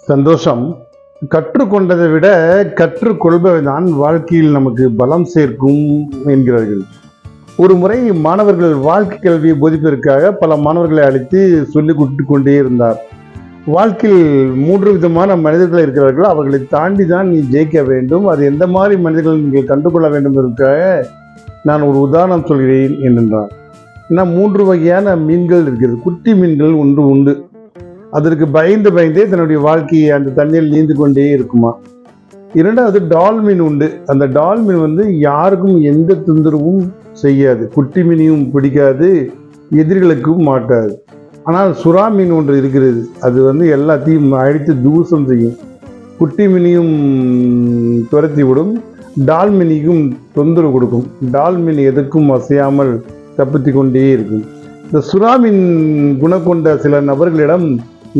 சந்தோஷம். கற்றுக்கொண்டதை விட கற்றுக்கொள்பவைதான் வாழ்க்கையில் நமக்கு பலம் சேர்க்கும் என்கிறார்கள். ஒரு முறை மாணவர்கள் வாழ்க்கை கல்வியை போதிப்பதற்காக பல மாணவர்களை அழைத்து சொல்லிக் கொடுத்து கொண்டே இருந்தார். வாழ்க்கையில் 3 விதமான மனிதர்கள் இருக்கிறார்கள். அவர்களை தாண்டி தான் நீ ஜெயிக்க வேண்டும். அது எந்த மாதிரி மனிதர்கள் நீங்கள் கண்டுகொள்ள வேண்டும் என்பதற்காக நான் ஒரு உதாரணம் சொல்கிறேன் என்றார். ஏன்னா 3 வகையான மீன்கள் இருக்கிறது. குட்டி மீன்கள் ஒன்று உண்டு. அதற்கு பயந்தே தன்னுடைய வாழ்க்கையை அந்த தண்ணீரில் நீந்து கொண்டே இருக்குமா. 2வது டால்மீன் உண்டு. அந்த டால்மீன் யாருக்கும் எந்த தொந்தரவும் செய்யாது. குட்டி மீனையும் பிடிக்காது, எதிரிகளுக்கும் மாட்டாது. ஆனால் சுறா மீன் ஒன்று இருக்கிறது. அது எல்லாத்தையும் அழித்து தூசம் செய்யும். குட்டி மீனையும் துரத்தி விடும், டால்மீனுக்கும் தொந்தரவு கொடுக்கும். டால்மீன் எதுக்கும் அசையாமல் தப்பித்து கொண்டே இருக்கும். இந்த சுறா மீன் குணம் கொண்ட சில நபர்களிடம்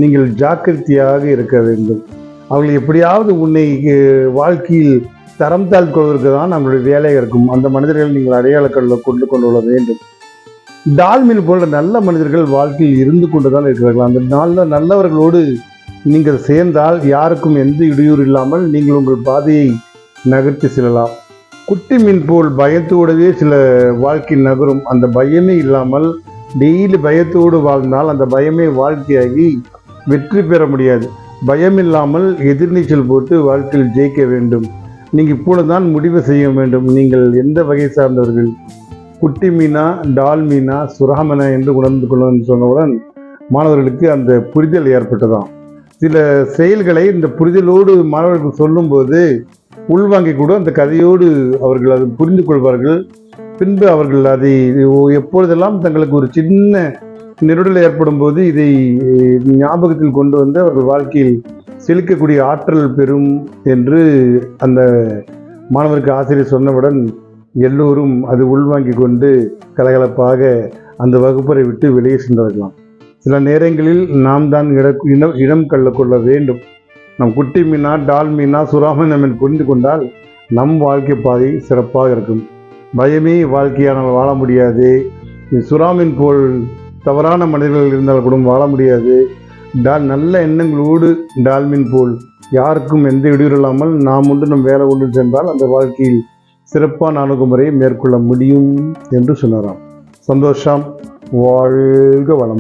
நீங்கள் ஜாக்கிரதையாக இருக்க வேண்டும். அவர்கள் எப்படியாவது உன்னை வாழ்க்கையில் தரம் தாழ்த்துவதற்கு தான் நம்மளுடைய வேலையாக இருக்கும். அந்த மனிதர்கள் நீங்கள் அடையாளக்கல்ல கொண்டு கொள்ள வேண்டும். டால்மீன் போன்ற நல்ல மனிதர்கள் வாழ்க்கையில் இருந்து கொண்டுதான் இருக்கிறார்கள். அந்த நல்லவர்களோடு நீங்கள் சேர்ந்தால் யாருக்கும் எந்த இடையூறு இல்லாமல் நீங்கள் உங்கள் பாதையை நகர்த்தி செல்லலாம். குட்டி மீன் போல் பயத்தோடவே சில வாழ்க்கை நகரும். அந்த பயமே இல்லாமல் டெய்லி பயத்தோடு வாழ்ந்தால் அந்த பயமே வாழ்க்கையாகி வெற்றி பெற முடியாது. பயம் இல்லாமல் எதிர்நீச்சல் போட்டு வாழ்க்கையில் ஜெயிக்க வேண்டும். நீங்கள் இப்பொழுதுதான் முடிவு செய்ய வேண்டும். நீங்கள் எந்த வகை சார்ந்தவர்கள், குட்டி மீனா, டால் மீனா, சுறாமீனா என்று உணர்ந்து கொள்ளணும்னு சொன்னவுடன் மாணவர்களுக்கு அந்த புரிதல் ஏற்பட்டதாம். சில செயல்களை இந்த புரிதலோடு மாணவர்கள் சொல்லும்போது உள்வாங்கி கூட அந்த கதையோடு அவர்கள் அதை புரிந்து கொள்வார்கள். பின்பு அவர்கள் அதை எப்பொழுதெல்லாம் தங்களுக்கு ஒரு சின்ன நெருடல் ஏற்படும் போது இதை ஞாபகத்தில் கொண்டு வந்து அவர்கள் வாழ்க்கையில் செலுக்கக்கூடிய ஆற்றல் பெறும் என்று அந்த மாணவருக்கு ஆசிரியர் சொன்னவுடன் எல்லோரும் அது உள்வாங்கி கொண்டு கலகலப்பாக அந்த வகுப்பறை விட்டு வெளியே சென்றார்களாம். சில நேரங்களில் நாம் தான் இடம் கொள்ள வேண்டும். நம் குட்டி மீனா, டால் மீனா, சுறாமீனா புரிந்து கொண்டால் நம் வாழ்க்கை பாதை சிறப்பாக இருக்கும். பயமே வாழ்க்கையானால் வாழ முடியாது. சுறாமீன் போல் தவறான மனிதர்கள் இருந்தால் கூட வாழ முடியாது. நல்ல எண்ணங்களோடு டால்மீன் போல் யாருக்கும் எந்த இடையூறு இல்லாமல் நாம் ஒன்று நம் வேலை ஒன்று சென்றால் அந்த வாழ்க்கையில் சிறப்பான அணுகுமுறையை மேற்கொள்ள முடியும் என்று சொன்னாராம். சந்தோஷம். வாழ்க வளம்.